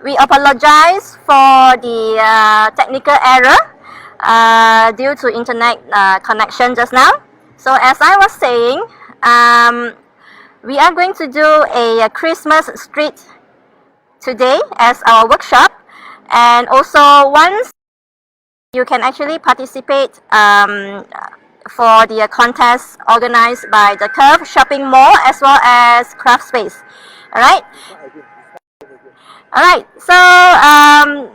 we apologize for the technical error due to internet connection just now. So as I was saying, we are going to do a Christmas street today as our workshop, and also once you can actually participate for the contest organized by the Curve Shopping Mall as well as Craft Space. Alright? Alright, so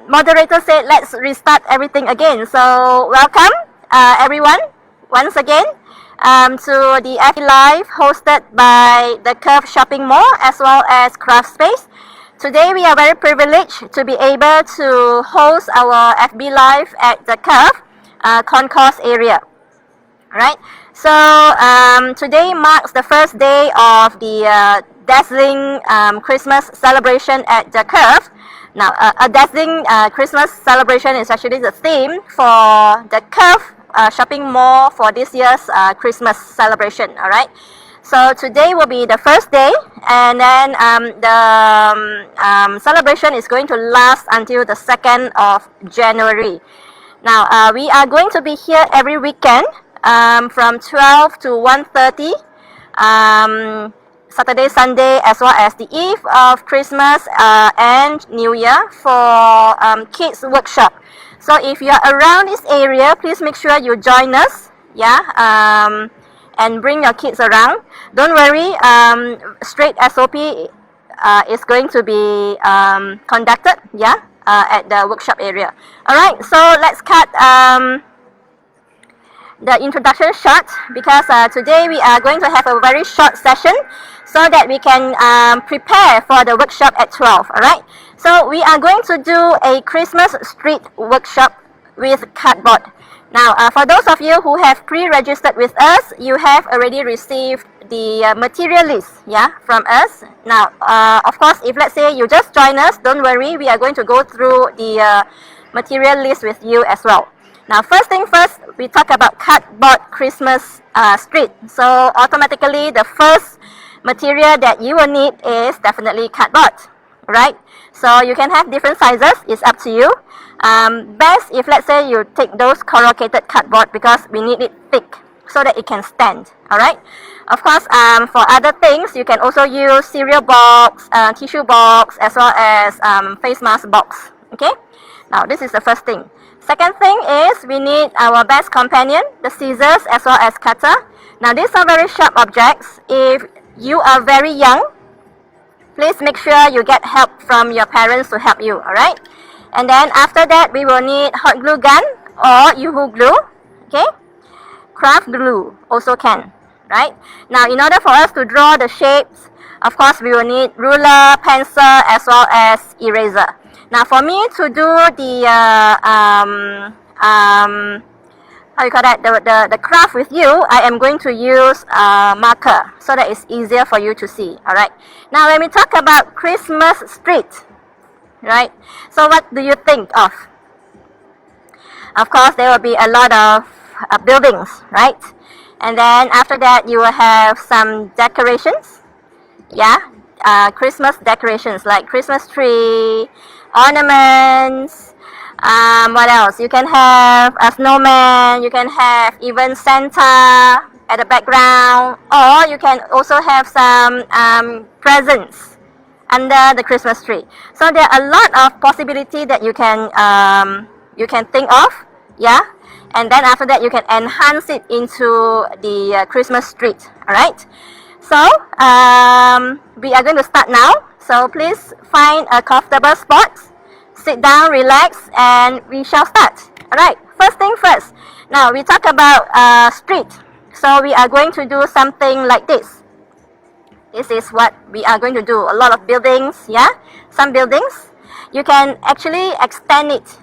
moderator said let's restart everything again. So welcome everyone once again to the FB Live hosted by the Curve Shopping Mall as well as Craft Space. Today we are very privileged to be able to host our FB Live at the Curve concourse area. Right? So today marks the first day of the dazzling Christmas celebration at the Curve. Now, a dazzling Christmas celebration is actually the theme for the Curve shopping mall for this year's Christmas celebration. All right. So today will be the first day, and then the celebration is going to last until the 2nd of January. Now, we are going to be here every weekend from 12 to 1:30. Saturday, Sunday, as well as the eve of Christmas and New Year for kids workshop. So if you are around this area, please make sure you join us, yeah, and bring your kids around. Don't worry, straight SOP is going to be conducted, yeah, at the workshop area. All right, so let's cut the introduction short, because today we are going to have a very short session so that we can prepare for the workshop at 12. Alright, so we are going to do a Christmas street workshop with cardboard. Now for those of you who have pre-registered with us, you have already received the material list, yeah, from us. Now of course, if let's say you just join us, don't worry, we are going to go through the material list with you as well. Now, first thing first, we talk about cardboard Christmas street. So automatically, the first material that you will need is definitely cardboard, right? So you can have different sizes. It's up to you. Best if let's say you take those corrugated cardboard, because we need it thick so that it can stand. All right. Of course, for other things, you can also use cereal box, tissue box, as well as face mask box. Okay. Now, this is the first thing. Second thing is we need our best companion, the scissors as well as cutter. Now these are very sharp objects. If you are very young, please make sure you get help from your parents to help you, alright? And then after that, we will need hot glue gun or Yoo-hoo glue, okay? Craft glue also can, right? Now in order for us to draw the shapes, of course we will need ruler, pencil as well as eraser. Now for me to do the how you call that, the craft with you, I am going to use marker so that it's easier for you to see. Alright. Now when we talk about Christmas street, right? So what do you think of? Of course there will be a lot of buildings, right? And then after that you will have some decorations. Yeah. Christmas decorations like Christmas tree, ornaments, what else? You can have a snowman, you can have even Santa at the background, or you can also have some presents under the Christmas tree. So there are a lot of possibilities that you can think of, yeah. And then after that, you can enhance it into the Christmas street. All right. So we are going to start now. So please find a comfortable spot, sit down, relax, and we shall start. Alright, first thing first. Now we talk about street. So we are going to do something like this. This is what we are going to do. A lot of buildings, yeah? Some buildings. You can actually extend it.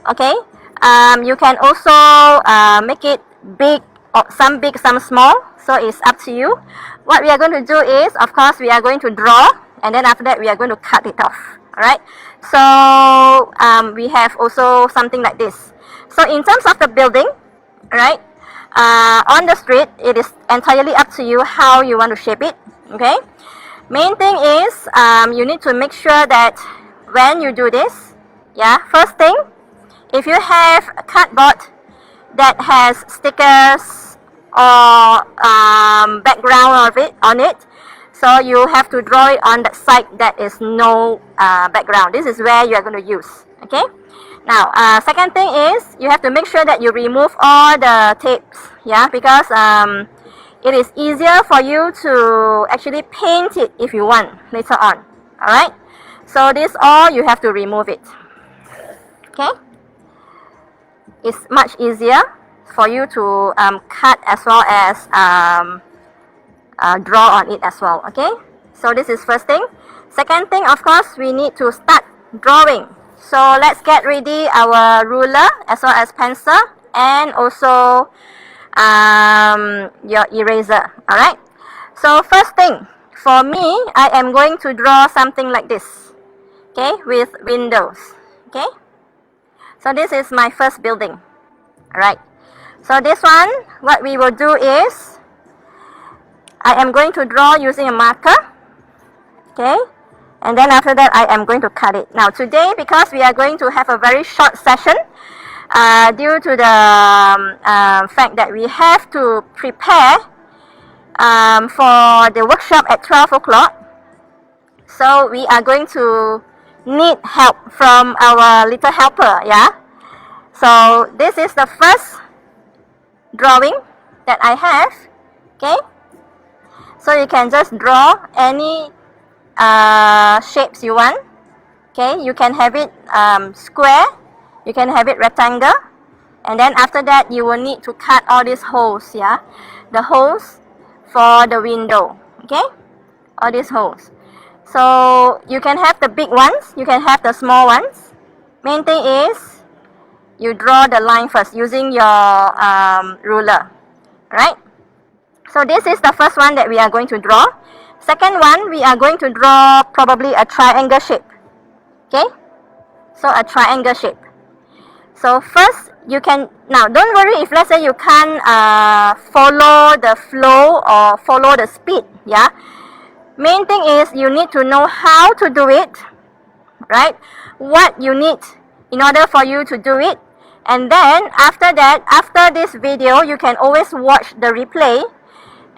Okay? You can also make it big, or some big, some small. So it's up to you. What we are going to do is, of course, we are going to draw, and then after that we are going to cut it off. Alright, so we have also something like this. So in terms of the building, right, on the street, it is entirely up to you how you want to shape it. Okay, main thing is you need to make sure that when you do this, yeah, first thing, if you have a cardboard that has stickers or background on it, so you have to draw it on the side that is no background. This is where you are going to use. Okay. Now, second thing is you have to make sure that you remove all the tapes. Yeah, because it is easier for you to actually paint it if you want later on. Alright. So this all you have to remove it. Okay. It's much easier for you to cut as well as draw on it as well. Okay, so this is first thing. Second thing, of course, we need to start drawing. So let's get ready our ruler as well as pencil and also your eraser. Alright, so first thing, for me, I am going to draw something like this. Okay, with windows. Okay, so this is my first building. Alright, so this one, what we will do is I am going to draw using a marker. Okay, and then after that I am going to cut it. Now today, because we are going to have a very short session due to the fact that we have to prepare for the workshop at 12 o'clock, so we are going to need help from our little helper. Yeah, so this is the first drawing that I have. Okay, so you can just draw any shapes you want. Okay, you can have it square, you can have it rectangle, and then after that you will need to cut all these holes. Yeah, the holes for the window. Okay, all these holes. So you can have the big ones, you can have the small ones. Main thing is you draw the line first using your ruler. Right, so this is the first one that we are going to draw. Second one, we are going to draw probably a triangle shape. Okay, so a triangle shape. So first you can, now don't worry if let's say you can't follow the flow or follow the speed. Yeah, main thing is you need to know how to do it, right? What you need in order for you to do it. And then after that, after this video, you can always watch the replay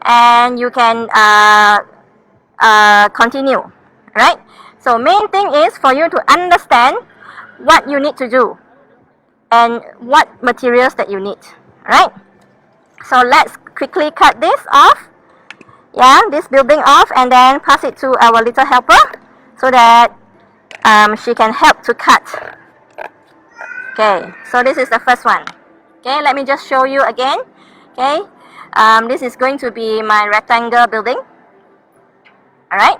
and you can continue, right? So main thing is for you to understand what you need to do and what materials that you need, right? So let's quickly cut this off. Yeah, this building off, and then pass it to our little helper so that she can help to cut. Okay, so this is the first one. Okay, let me just show you again. Okay, this is going to be my rectangle building. Alright.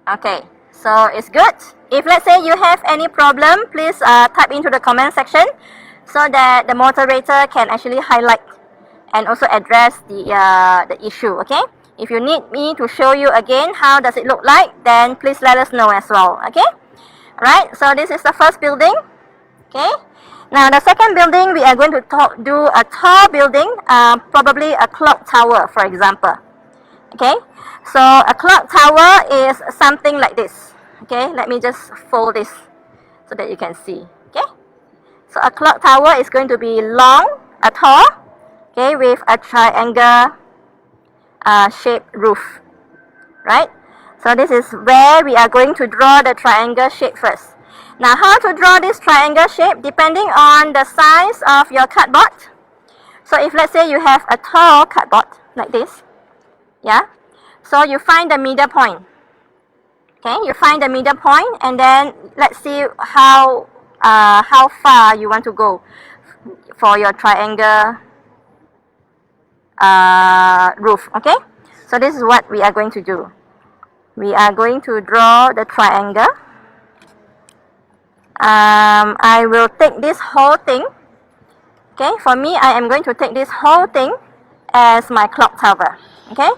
Okay, so it's good. If let's say you have any problem, please type into the comment section so that the moderator can actually highlight and also address the issue. Okay, if you need me to show you again how does it look like, then please let us know as well. Okay, right, so this is the first building. Okay, now the second building, we are going to do a tall building, probably a clock tower, for example. Okay, so a clock tower is something like this. Okay, let me just fold this so that you can see. Okay, so a clock tower is going to be long, tall, okay, with a triangle shaped roof, right? So this is where we are going to draw the triangle shape first. Now how to draw this triangle shape depending on the size of your cardboard. So if let's say you have a tall cardboard like this, yeah, so you find the middle point. Okay, you find the middle point, and then let's see how far you want to go for your triangle roof. Okay, so this is what we are going to do. We are going to draw the triangle. I will take this whole thing. Okay, for me, I am going to take this whole thing as my clock tower. Okay,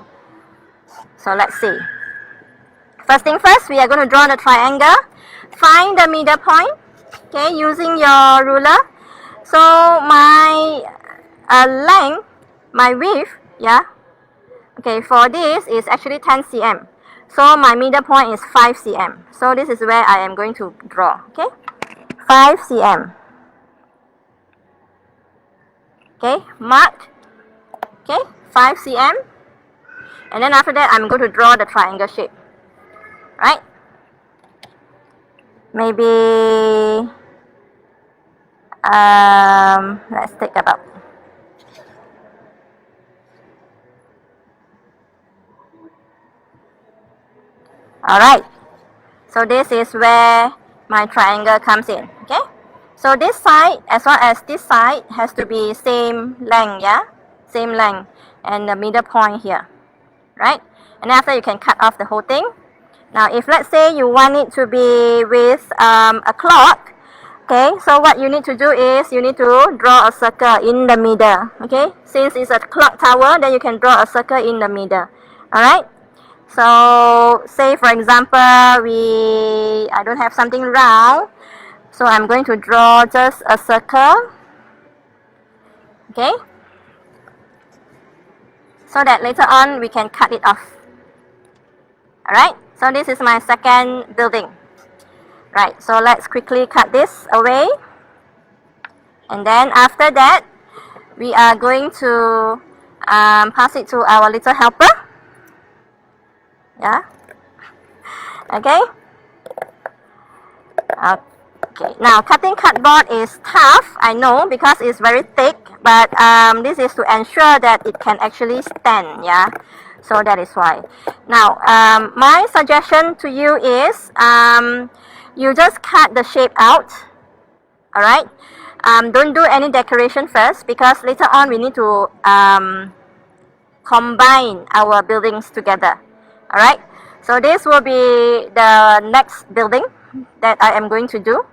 so let's see. First thing first, we are going to draw the triangle. Find the middle point. Okay, using your ruler. So my length, my width, yeah. Okay, for this is actually 10 cm. So my middle point is 5 cm. So this is where I am going to draw. Okay, 5 cm. Okay, marked. Okay, 5 cm. And then after that, I'm going to draw the triangle shape. Right? Maybe let's take about alright. So this is where my triangle comes in. Okay? So this side as well as this side has to be same length, yeah? Same length. And the middle point here. Right? And after you can cut off the whole thing. Now if let's say you want it to be with a clock, okay, so what you need to do is you need to draw a circle in the middle. Okay, since it's a clock tower, then you can draw a circle in the middle. Alright, so say for example I don't have something round, so I'm going to draw just a circle. Okay, so that later on we can cut it off. Alright, so this is my second building. Right, so let's quickly cut this away. And then after that, we are going to pass it to our little helper. Yeah. Okay. Okay. Now, cutting cardboard is tough, I know, because it's very thick. But this is to ensure that it can actually stand. Yeah. So that is why. Now, my suggestion to you is you just cut the shape out. Alright. Don't do any decoration first, because later on we need to combine our buildings together. Alright. So this will be the next building that I am going to do.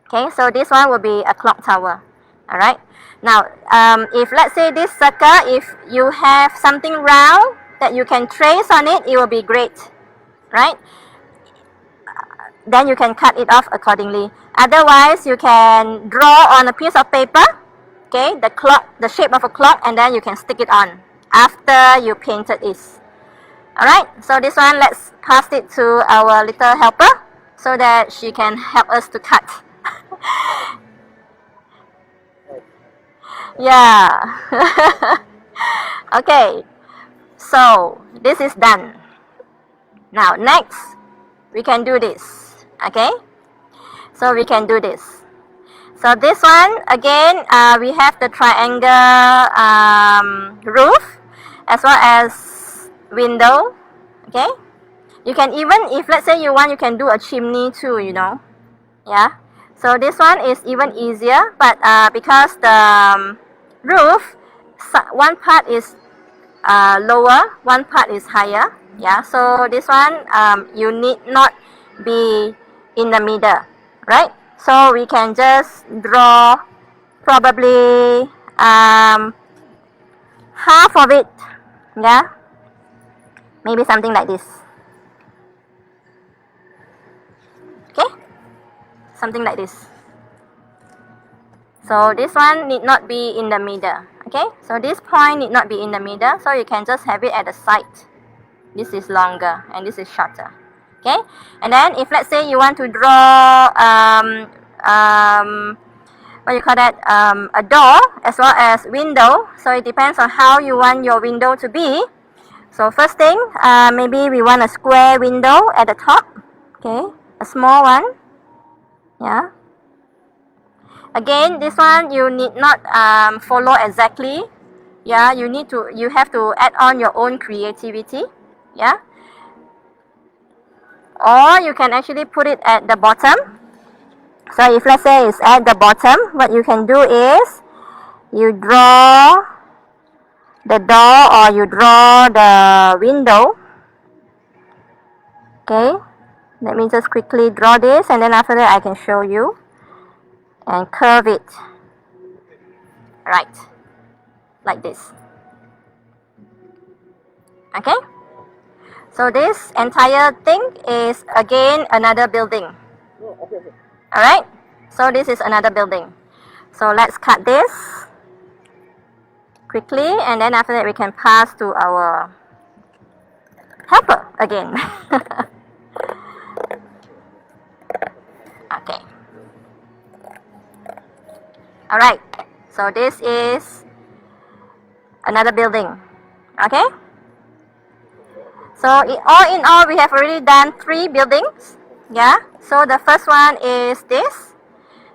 Okay. So this one will be a clock tower. Alright. Now, if let's say this circle, if you have something round that you can trace on it, it will be great. Right? Then you can cut it off accordingly. Otherwise, you can draw on a piece of paper, okay, the shape of a clock, and then you can stick it on after you painted it. Alright, so this one, let's pass it to our little helper so that she can help us to cut. Yeah. Okay, so this is done. Now, next, we can do this. Okay, so we can do this. So this one again, we have the triangle roof as well as window. Okay, you can even, if let's say you want, you can do a chimney too, you know. Yeah, so this one is even easier, but because the roof, one part is lower, one part is higher. Yeah, so this one you need not be in the middle, right? So we can just draw probably half of it. Yeah, maybe something like this. Okay, something like this. So this one need not be in the middle. Okay, so this point need not be in the middle, so you can just have it at the side. This is longer and this is shorter. Okay, and then if let's say you want to draw what you call that, a door as well as window, so it depends on how you want your window to be. So first thing, maybe we want a square window at the top. Okay, a small one. Yeah, again, this one you need not follow exactly. Yeah, you have to add on your own creativity. Yeah, or you can actually put it at the bottom. So if let's say it's at the bottom, what you can do is you draw the door or you draw the window. Okay, let me just quickly draw this, and then after that I can show you, and curve it right like this. Okay, so this entire thing is again another building. Alright, so this is another building. So let's cut this quickly, and then after that we can pass to our helper again. Okay. Alright, so this is another building. Okay? So all in all, we have already done 3 buildings. Yeah? So the first one is this.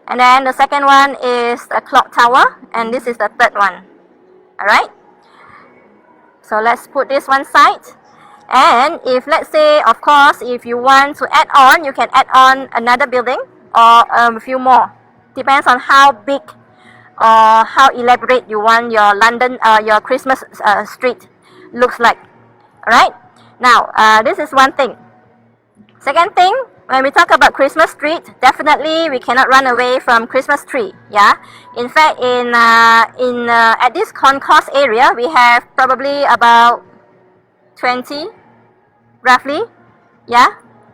And then the second one is a clock tower. And this is the third one. Alright? So let's put this one side. And if, let's say, of course, if you want to add on, you can add on another building or a few more. Depends on how big or how elaborate you want your London, your Christmas street looks like. Alright? Now, this is one thing. Second thing, when we talk about Christmas street, definitely we cannot run away from Christmas tree. Yeah. In fact, at this concourse area, we have probably about 20, roughly. Yeah,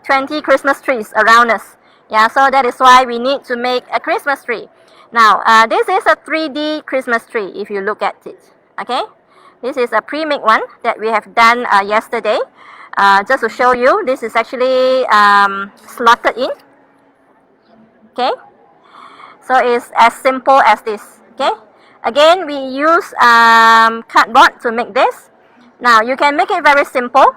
20 Christmas trees around us. Yeah. So that is why we need to make a Christmas tree. Now, this is a 3D Christmas tree. If you look at it, okay. This is a pre-made one that we have done yesterday. Just to show you, this is actually slotted in. Okay, so it's as simple as this. Okay, again we use cardboard to make this. Now you can make it very simple,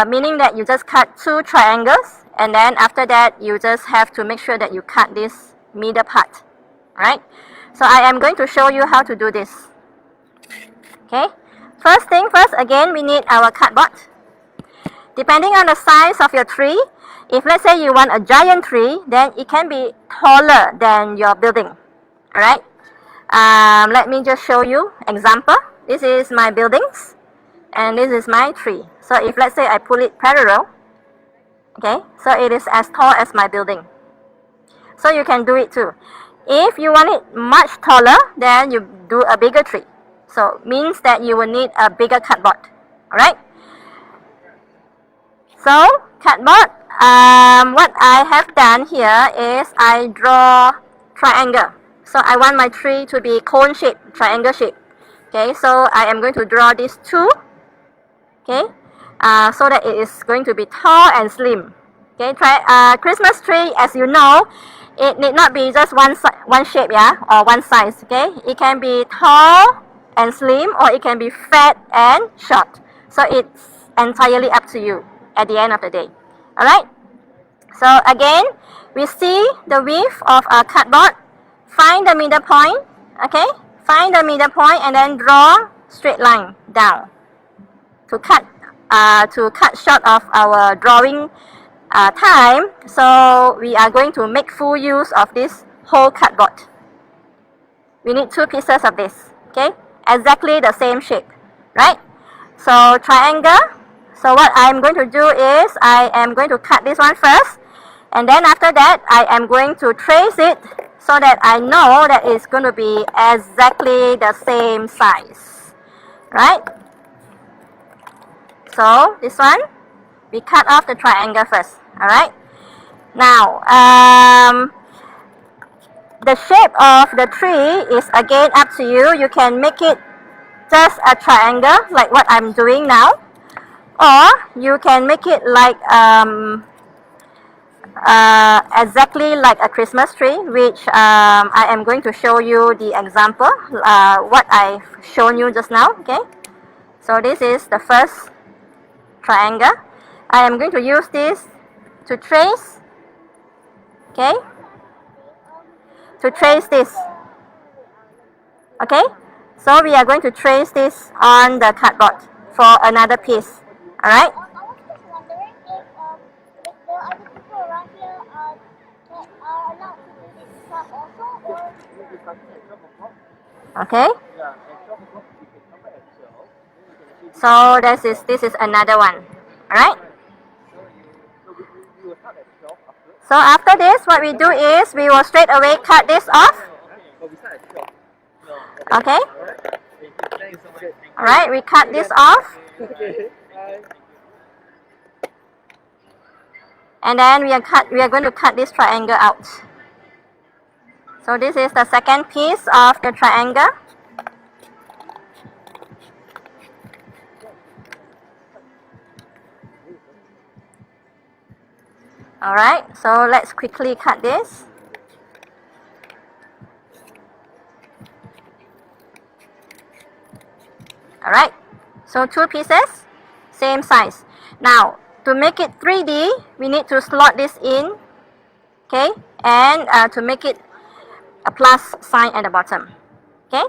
meaning that you just cut 2 triangles, and then after that you just have to make sure that you cut this middle part. Right? So I am going to show you how to do this. Okay, first thing first, again we need our cardboard. Depending on the size of your tree, if let's say you want a giant tree, then it can be taller than your building. Alright? Let me just show you example. This is my buildings, and this is my tree. So if let's say I pull it parallel, okay, so it is as tall as my building. So you can do it too. If you want it much taller, then you do a bigger tree. So means that you will need a bigger cardboard. Alright? So, cardboard, what I have done here is I draw triangle. So I want my tree to be cone shape, triangle shape. Okay, so I am going to draw these 2. Okay, so that it is going to be tall and slim. Okay, Christmas tree, as you know, it need not be just one shape, yeah, or one size. Okay, it can be tall and slim, or it can be fat and short. So it's entirely up to you at the end of the day. Alright, so again we see the width of our cardboard, find the middle point. Okay, find the middle point and then draw straight line down to cut short of our drawing time. So we are going to make full use of this whole cardboard. We need 2 pieces of this. Okay, exactly the same shape, right? So triangle. So what I am going to do is I am going to cut this one first, and then after that I am going to trace it so that I know that it's going to be exactly the same size. Right? So this one, we cut off the triangle first. Alright? Now, the shape of the tree is again up to you. You can make it just a triangle like what I'm doing now. Or you can make it like exactly like a Christmas tree, which I am going to show you the example, what I've shown you just now. Okay, so this is the first triangle. I am going to use this to trace. Okay, to trace this. Okay, so we are going to trace this on the cardboard for another piece. Alright? I was just wondering if there are other people around here that are allowed to do this club also, or... Okay. So this is another one. Alright? So after this, what we do is we will straight away cut this off. Okay? Alright, we cut this off. And then we are going to cut this triangle out. So this is the second piece of the triangle. Alright, so let's quickly cut this. Alright, so 2 pieces, same size. Now, to make it 3D, we need to slot this in, okay, and to make it a plus sign at the bottom. Okay,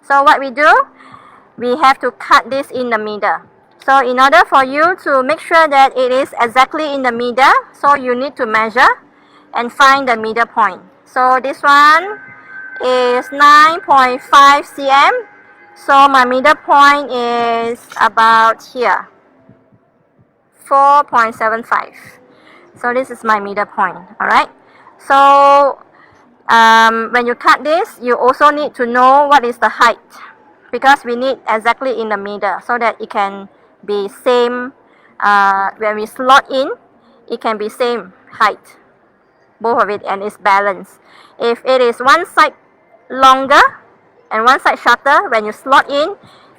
so what we do, we have to cut this in the middle. So in order for you to make sure that it is exactly in the middle, so you need to measure and find the middle point. So this one is 9.5 cm. So my middle point is about here, 4.75. So this is my middle point. Alright, so when you cut this, you also need to know what is the height, because we need exactly in the middle so that it can be same, when we slot in, it can be same height, both of it, and it's balanced. If it is one side longer and one side shorter, when you slot in,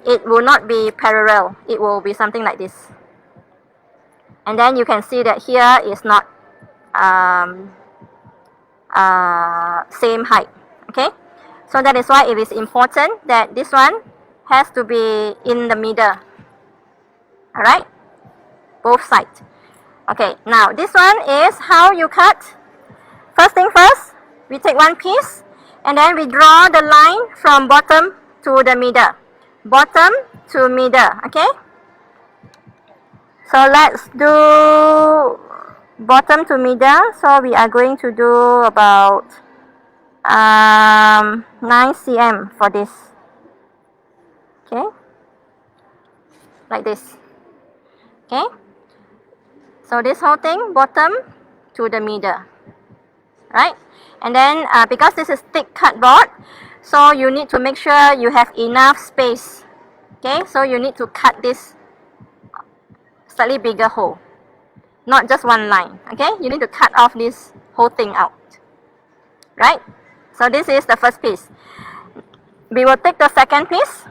it will not be parallel, it will be something like this. And then you can see that here is not same height. Okay, so that is why it is important that this one has to be in the middle. Alright, both sides. Okay, now this one is how you cut. First thing first, we take one piece and then we draw the line from bottom to the middle, bottom to middle. Okay, so let's do bottom to middle. So we are going to do about 9 cm for this. Okay, like this. Okay, so this whole thing, bottom to the middle, right? And then because this is thick cardboard, so you need to make sure you have enough space. Okay, so you need to cut this slightly bigger hole, not just one line. Okay, you need to cut off this whole thing out, right? So this is the first piece. We will take the second piece,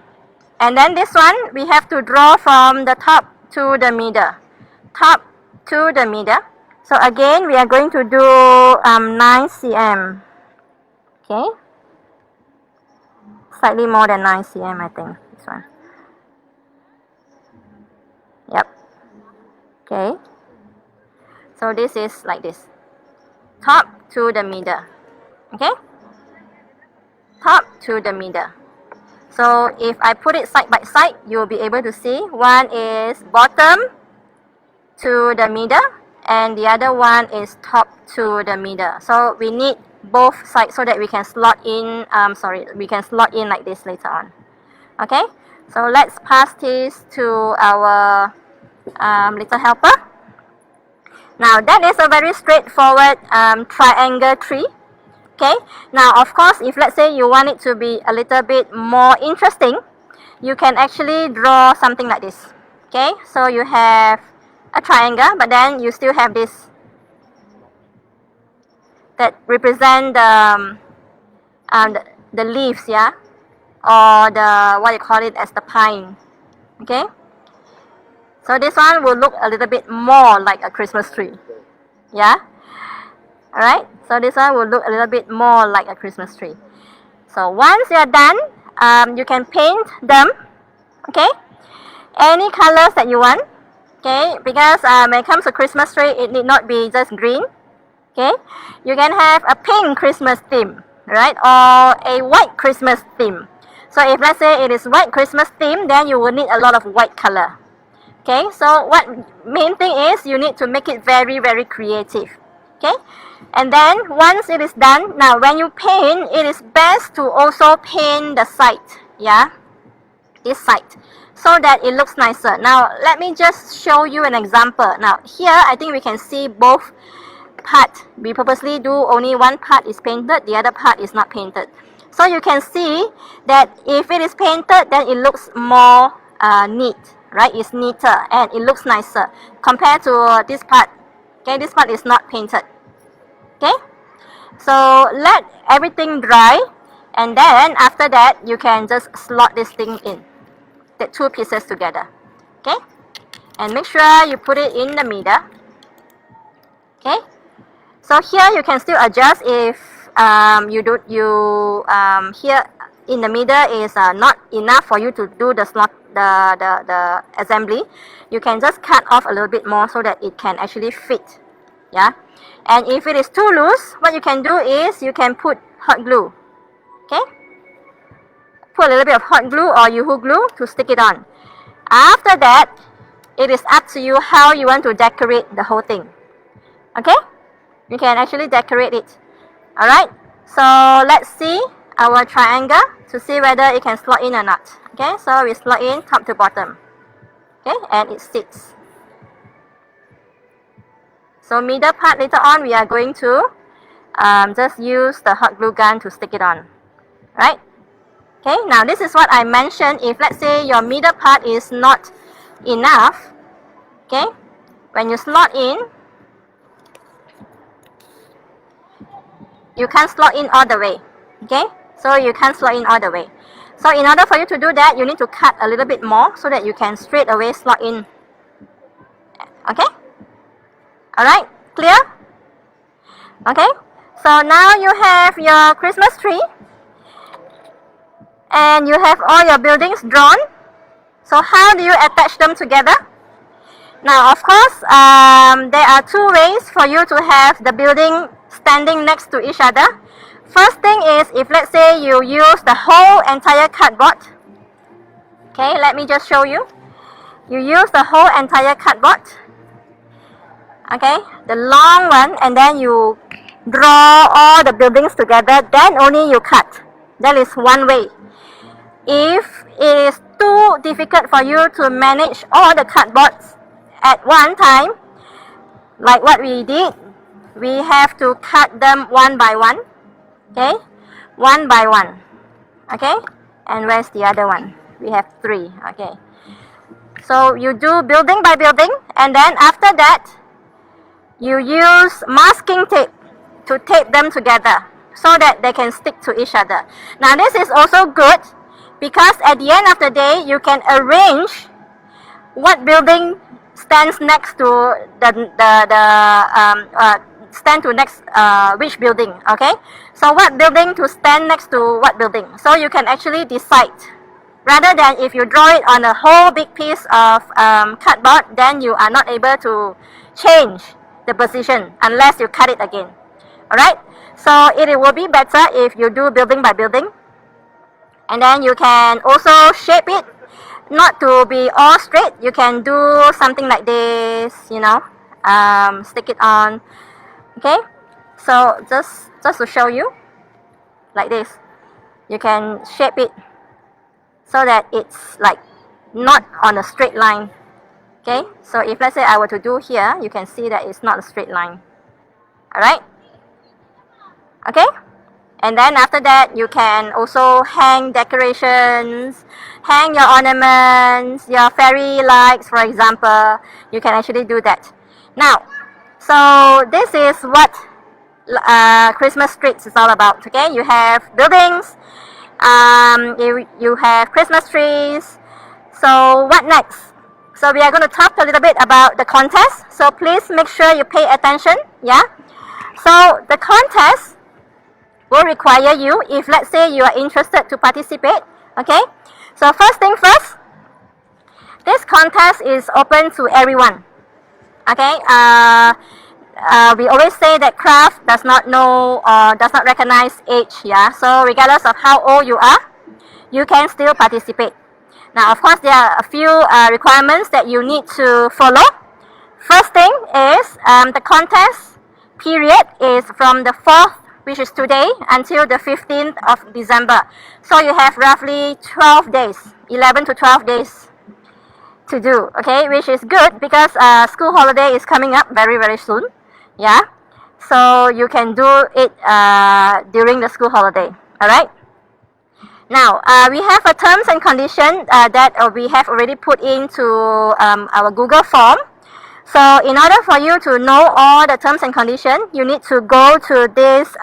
and then this one we have to draw from the top to the middle, top to the middle. So again, we are going to do 9 cm. Okay, slightly more than 9 cm, I think, this one. Yep. Okay, so this is like this, top to the middle. Okay, top to the middle. So if I put it side by side, you will be able to see one is bottom to the middle and the other one is top to the middle. So we need both sides so that we can slot in, we can slot in like this later on. Okay, so let's pass this to our little helper. Now that is a very straightforward triangle tree. Okay, now of course, if let's say you want it to be a little bit more interesting, you can actually draw something like this. Okay, so you have a triangle, but then you still have this that represent the leaves, yeah, or the, what you call it, as the pine. Okay, so this one will look a little bit more like a Christmas tree. Yeah, alright, so this one will look a little bit more like a Christmas tree. So once you are done, you can paint them, okay, any colors that you want. Okay, because when it comes to Christmas tree, it need not be just green. Okay, you can have a pink Christmas theme, right, or a white Christmas theme. So if let's say it is white Christmas theme, then you will need a lot of white color. Okay, so what main thing is you need to make it very, very creative. Okay, and then once it is done, now when you paint, it is best to also paint the side, yeah, this side, so that it looks nicer. Now let me just show you an example. Now here I think we can see both part. We purposely do only one part is painted, the other part is not painted. So you can see that if it is painted, then it looks more neat, right? It's neater and it looks nicer compared to this part. Okay, this part is not painted. Okay, so let everything dry, and then after that you can just slot this thing in, the two pieces together. Okay, and make sure you put it in the middle. Okay, So here you can still adjust if here in the middle is not enough for you to do the slot the assembly. You can just cut off a little bit more so that it can actually fit. Yeah, and if it is too loose, what you can do is you can put hot glue. Okay, put a little bit of hot glue or Yoo-hoo glue to stick it on. After that, it is up to you how you want to decorate the whole thing. Okay, you can actually decorate it. Alright, so let's see our triangle to see whether it can slot in or not. Okay, so we slot in top to bottom. Okay, and it sits. So middle part, later on we are going to just use the hot glue gun to stick it on. Right? Okay, now this is what I mentioned. If let's say your middle part is not enough, okay, when you slot in, you can't slot in all the way. Okay, so you can't slot in all the way. So in order for you to do that, you need to cut a little bit more so that you can straight away slot in. Okay, alright, clear? Okay, so now you have your Christmas tree and you have all your buildings drawn. So how do you attach them together? Now of course, there are two ways for you to have the building standing next to each other. First thing is, if let's say you use the whole entire cardboard. Okay, let me just show you. You use the whole entire cardboard. Okay, the long one, and then you draw all the buildings together, then only you cut. That is one way. If it is too difficult for you to manage all the cardboards at one time, like what we did, we have to cut them one by one. Okay, one by one. Okay, and where's the other one? We have three. Okay, so you do building by building, and then after that you use masking tape to tape them together so that they can stick to each other. Now this is also good because at the end of the day you can arrange what building stands next to which building. Okay, so what building to stand next to what building, so you can actually decide, rather than if you draw it on a whole big piece of cardboard, then you are not able to change the position unless you cut it again. Alright, so it will be better if you do building by building, and then you can also shape it not to be all straight. You can do something like this, you know, stick it on. Okay, so just to show you, like this, you can shape it so that it's like not on a straight line. Okay, so if let's say I were to do here, you can see that it's not a straight line. Alright, okay, and then after that you can also hang decorations, hang your ornaments, your fairy lights, for example. You can actually do that. Now, so this is what Christmas streets is all about. Okay, you have buildings, you have Christmas trees. So what next? So we are going to talk a little bit about the contest. So please make sure you pay attention. Yeah. So the contest will require you, if let's say you are interested to participate. Okay. So first thing first, this contest is open to everyone. Okay, we always say that craft does not know or does not recognize age. Yeah, so regardless of how old you are, you can still participate. Now, of course, there are a few requirements that you need to follow. First thing is the contest period is from the 4th, which is today, until the 15th of December. So you have roughly 12 days, 11 to 12 days to do, okay, which is good because school holiday is coming up very soon. Yeah, so you can do it during the school holiday. Alright, now we have a terms and condition that we have already put into our Google form. So in order for you to know all the terms and conditions, you need to go to this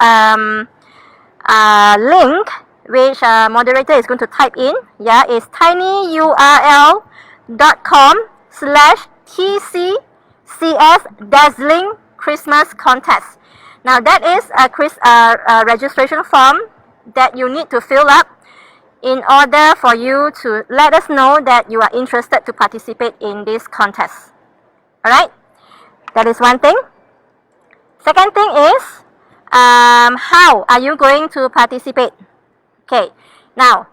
link, which moderator is going to type in. Yeah, it's tinyurl.com/TCCS Dazzling Christmas Contest. Now that is a registration form that you need to fill up in order for you to let us know that you are interested to participate in this contest. Alright? That is one thing. Second thing is, how are you going to participate? Okay, now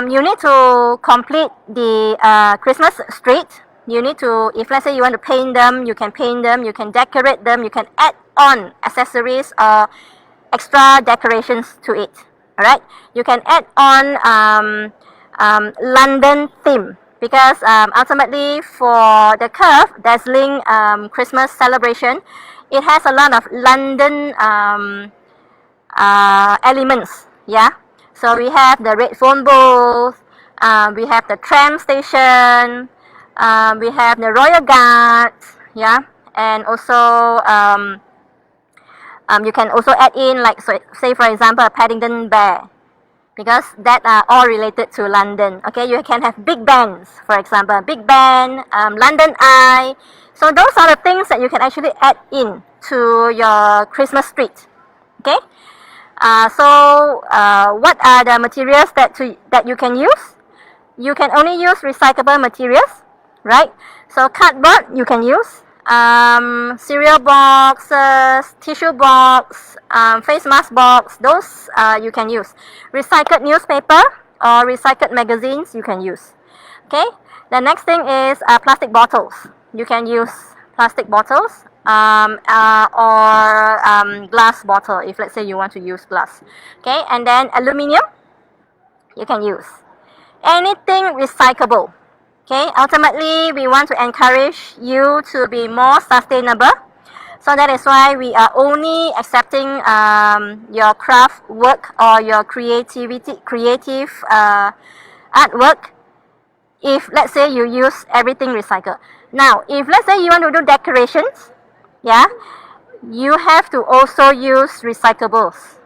you need to complete the Christmas street. You need to, if let's say you want to paint them, you can paint them, you can decorate them, you can add on accessories or extra decorations to it. Alright, you can add on London theme, because ultimately for the curve dazzling Christmas celebration, it has a lot of London elements. Yeah, so we have the red phone booth, we have the tram station, we have the Royal Guards. Yeah, and also you can also add in, like, so, say for example, a Paddington Bear, because that are all related to London. Okay, you can have big bands, for example, Big Ben, London Eye. So those are the things that you can actually add in to your Christmas street. Okay, what are the materials that you can use? You can only use recyclable materials, right? So cardboard you can use, cereal boxes, tissue box, face mask box, those you can use. Recycled newspaper or recycled magazines you can use. Okay, the next thing is plastic bottles. You can use plastic bottles or glass bottle, if let's say you want to use glass. Okay, and then aluminium you can use. Anything recyclable. Okay, ultimately we want to encourage you to be more sustainable. So that is why we are only accepting your craft work or your creative artwork if let's say you use everything recycled. Now, if let's say you want to do decorations, yeah, you have to also use recyclables.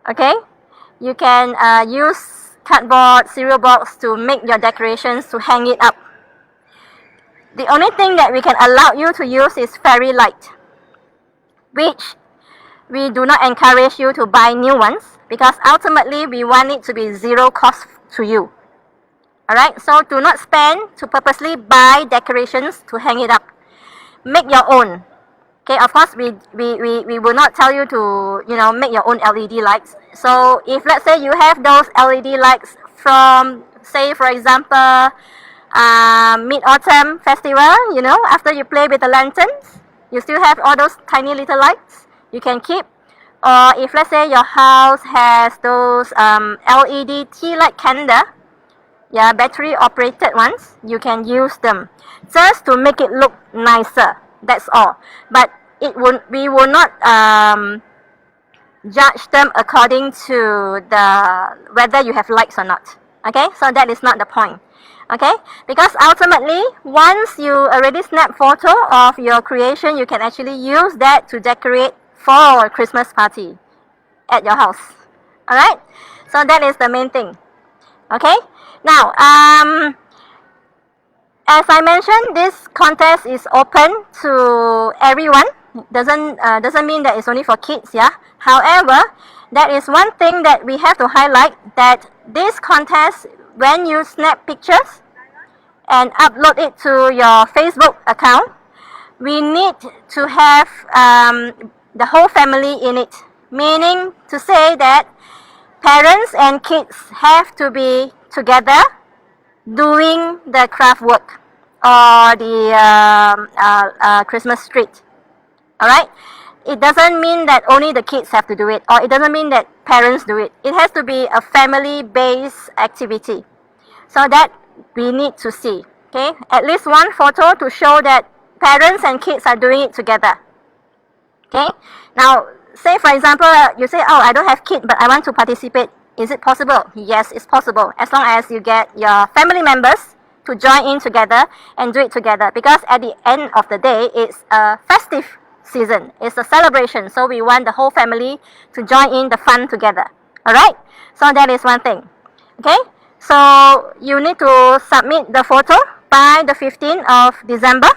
Okay, you can use cardboard, cereal box to make your decorations, to hang it up. The only thing that we can allow you to use is fairy light, which we do not encourage you to buy new ones, because ultimately we want it to be zero cost to you. Alright, so do not spend to purposely buy decorations to hang it up. Make your own. Okay, of course we will not tell you to, you know, make your own LED lights. So if let's say you have those LED lights from, say for example, Mid-Autumn Festival, you know, after you play with the lanterns, you still have all those tiny little lights you can keep. Or if let's say your house has those LED tea light candle, yeah, battery operated ones, you can use them just to make it look nicer. That's all. But we will not judge them according to whether you have lights or not. Okay, so that is not the point. Okay, because ultimately once you already snap photo of your creation, you can actually use that to decorate for a Christmas party at your house. Alright, so that is the main thing. Okay, now as I mentioned, this contest is open to everyone. Doesn't mean that it's only for kids, yeah. However, that is one thing that we have to highlight, that this contest, when you snap pictures and upload it to your Facebook account, we need to have the whole family in it. Meaning to say that parents and kids have to be together doing the craft work or the Christmas street. Alright? It doesn't mean that only the kids have to do it, or it doesn't mean that parents do it. It has to be a family-based activity. So that we need to see. Okay? At least one photo to show that parents and kids are doing it together. Okay? Now, say for example, you say, oh, I don't have kids, but I want to participate. Is it possible? Yes, it's possible, as long as you get your family members to join in together and do it together. Because at the end of the day, it's a festive season. It's a celebration. So we want the whole family to join in the fun together. Alright? So that is one thing. Okay? So you need to submit the photo by the 15th of December.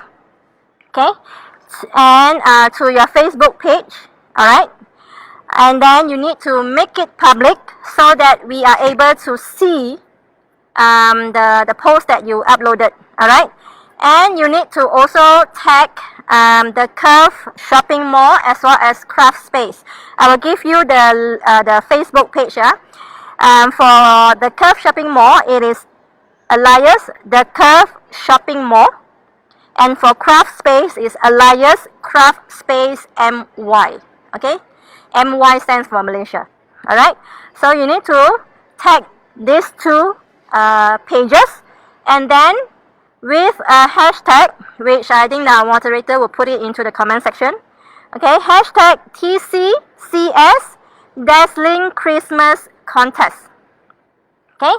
Okay? And to your Facebook page. Alright? And then you need to make it public so that we are able to see the post that you uploaded. Alright? And you need to also tag the Curve Shopping Mall as well as Craft Space. I will give you the Facebook page. For the Curve Shopping Mall, it is alias the Curve Shopping Mall. And for Craft Space is alias Craft Space MY. Okay? MY stands for Malaysia. Alright? So you need to tag these two pages, and then with a hashtag, which I think the moderator will put it into the comment section. Okay? Hashtag TCCS Dazzling Christmas Contest. Okay?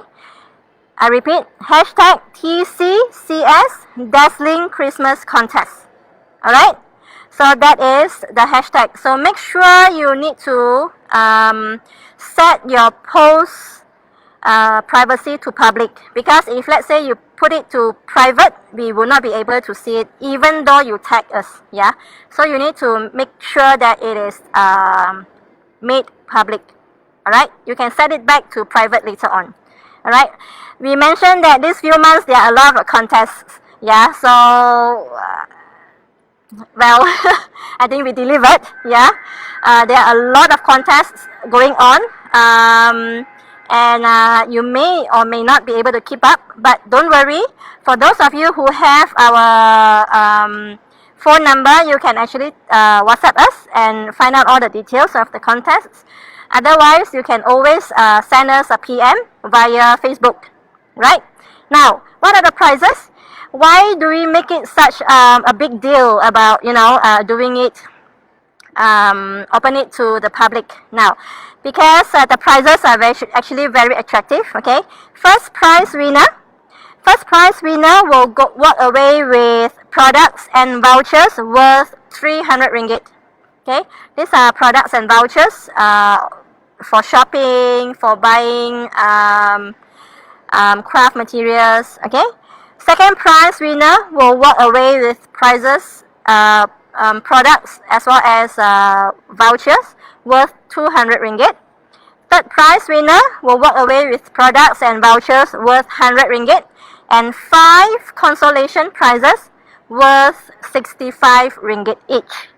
I repeat, hashtag TCCS Dazzling Christmas Contest. Alright? So that is the hashtag. So make sure you need to set your post privacy to public, because if let's say you put it to private, we will not be able to see it even though you tag us. Yeah. So you need to make sure that it is made public. Alright? You can set it back to private later on. Alright? We mentioned that these few months there are a lot of contests. Yeah. So well, I think we delivered. Yeah. There are a lot of contests going on. And you may or may not be able to keep up, but don't worry. For those of you who have our phone number, you can actually WhatsApp us and find out all the details of the contests. Otherwise, you can always send us a PM via Facebook. Right? Now, what are the prizes? Why do we make it such a big deal about, doing it, open it to the public now? Because the prizes are actually very attractive. Okay, first prize winner will walk away with products and vouchers worth 300 ringgit. Okay, these are products and vouchers for shopping, for buying craft materials. Okay, second prize winner will walk away with prizes, products as well as vouchers worth 200 ringgit. Third prize winner will walk away with products and vouchers worth 100 ringgit, and 5 consolation prizes worth 65 ringgit each.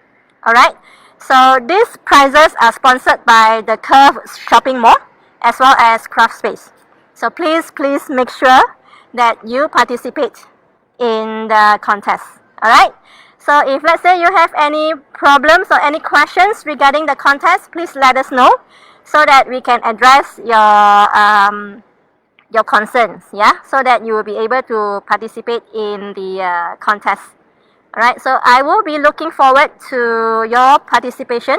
Alright, so these prizes are sponsored by the Curve Shopping Mall as well as Craft Space. So please make sure that you participate in the contest. Alright, so if let's say you have any problems or any questions regarding the contest, please let us know so that we can address your concerns, yeah, so that you will be able to participate in the contest. Alright, so I will be looking forward to your participation,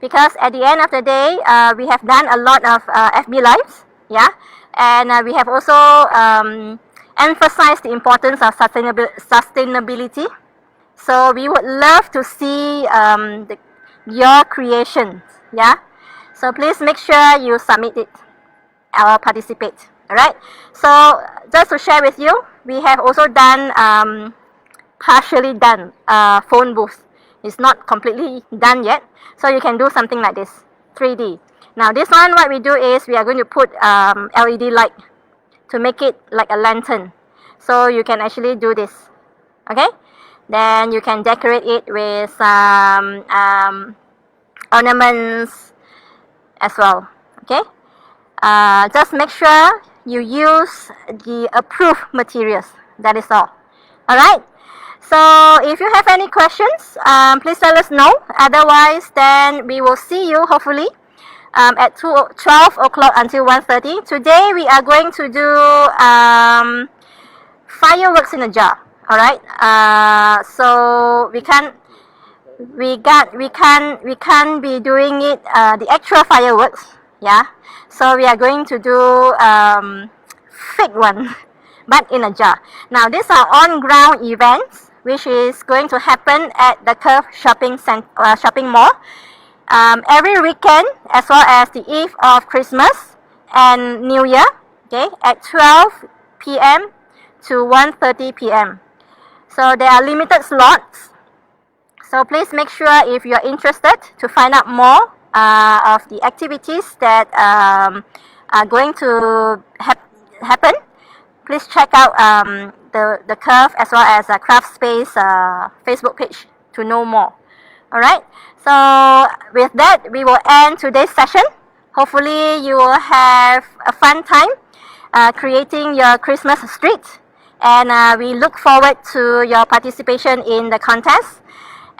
because at the end of the day, we have done a lot of FB Lives, yeah, and we have also emphasized the importance of sustainability. So we would love to see your creations, yeah. So please make sure you submit it or participate. Alright. So just to share with you, we have also done partially done phone booth. It's not completely done yet. So you can do something like this, 3D. Now this one, what we do is we are going to put LED light to make it like a lantern. So you can actually do this. Okay. Then you can decorate it with some ornaments as well. Okay. Just make sure you use the approved materials. That is all. Alright. So if you have any questions, please let us know. Otherwise, then we will see you hopefully at 12 o'clock until 1:30. Today we are going to do fireworks in a jar. Alright. So we can't be doing it the actual fireworks. Yeah. So we are going to do fake one, but in a jar. Now these are on-ground events, which is going to happen at the Curve Shopping Mall every weekend, as well as the eve of Christmas and New Year. Okay, at 12 p.m. to 1:30 p.m. So there are limited slots. So please make sure if you're interested to find out more of the activities that are going to happen, please check out the Curve as well as Craft Space Facebook page to know more. Alright, so with that we will end today's session. Hopefully you will have a fun time creating your Christmas street, and we look forward to your participation in the contest.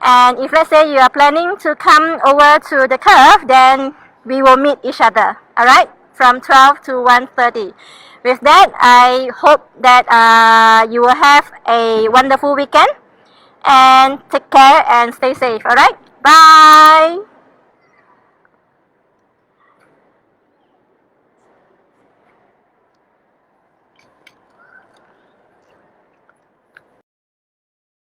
And if let's say you are planning to come over to the Curve, then we will meet each other, alright, from 12 to 1:30. With that, I hope that you will have a wonderful weekend, and take care and stay safe, alright? Bye!